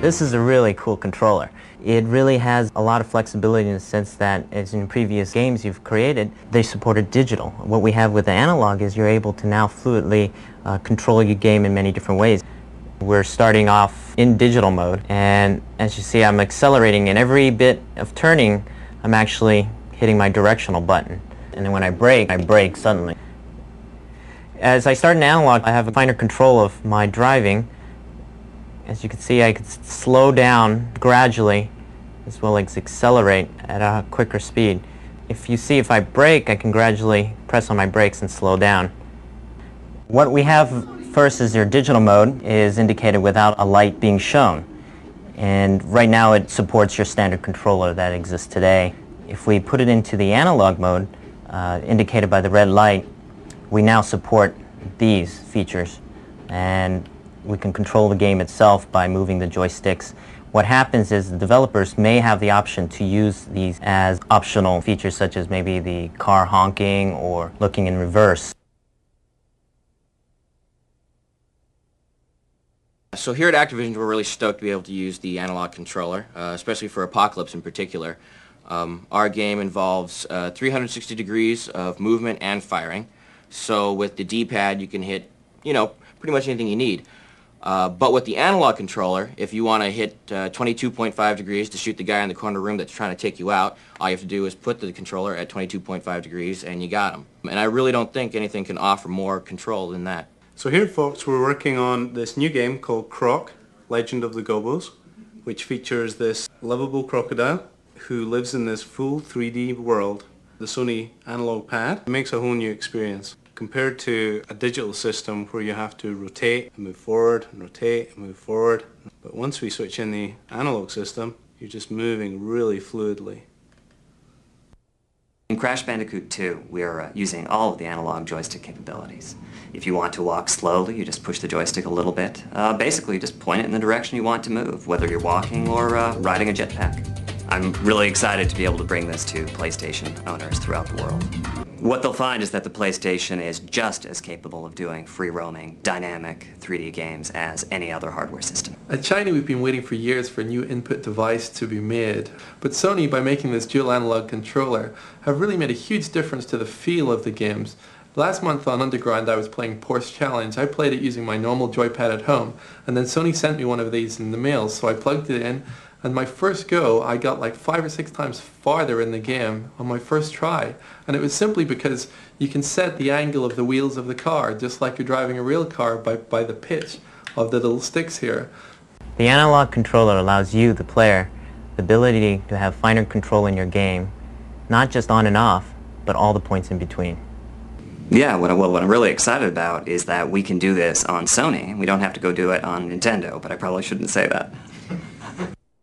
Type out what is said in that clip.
This is a really cool controller. It really has a lot of flexibility in the sense that, as in previous games you've created, they supported digital. What we have with the analog is you're able to now fluidly control your game in many different ways. We're starting off in digital mode, and as you see, I'm accelerating, and every bit of turning I'm actually hitting my directional button. And then when I brake suddenly. As I start in analog, I have a finer control of my driving. As you can see, I can slow down gradually as well as accelerate at a quicker speed. If I brake, I can gradually press on my brakes and slow down. What we have first is your digital mode is indicated without a light being shown. And right now it supports your standard controller that exists today. If we put it into the analog mode, indicated by the red light, we now support these features. And we can control the game itself by moving the joysticks. What happens is the developers may have the option to use these as optional features, such as maybe the car honking or looking in reverse. So here at Activision, we're really stoked to be able to use the analog controller, especially for Apocalypse in particular. Our game involves 360 degrees of movement and firing. So with the D-pad, you can hit, pretty much anything you need. But with the analog controller, if you want to hit 22.5 degrees to shoot the guy in the corner room that's trying to take you out, all you have to do is put the controller at 22.5 degrees and you got him. And I really don't think anything can offer more control than that. So here, folks, we're working on this new game called Croc, Legend of the Gobos, which features this lovable crocodile who lives in this full 3D world. The Sony analog pad makes a whole new experience compared to a digital system where you have to rotate and move forward and rotate and move forward. But once we switch in the analog system, you're just moving really fluidly. In Crash Bandicoot 2, we are using all of the analog joystick capabilities. If you want to walk slowly, you just push the joystick a little bit. Basically, you just point it in the direction you want to move, whether you're walking or riding a jetpack. I'm really excited to be able to bring this to PlayStation owners throughout the world. What they'll find is that the PlayStation is just as capable of doing free-roaming, dynamic 3D games as any other hardware system. At China, we've been waiting for years for a new input device to be made. But Sony, by making this dual analog controller, have really made a huge difference to the feel of the games. Last month on Underground, I was playing Porsche Challenge. I played it using my normal joypad at home, and then Sony sent me one of these in the mail, so I plugged it in. And my first go, I got like 5 or 6 times farther in the game on my first try. And it was simply because you can set the angle of the wheels of the car, just like you're driving a real car, by the pitch of the little sticks here. The analog controller allows you, the player, the ability to have finer control in your game, not just on and off, but all the points in between. Yeah, what I'm really excited about is that we can do this on Sony. We don't have to go do it on Nintendo, but I probably shouldn't say that.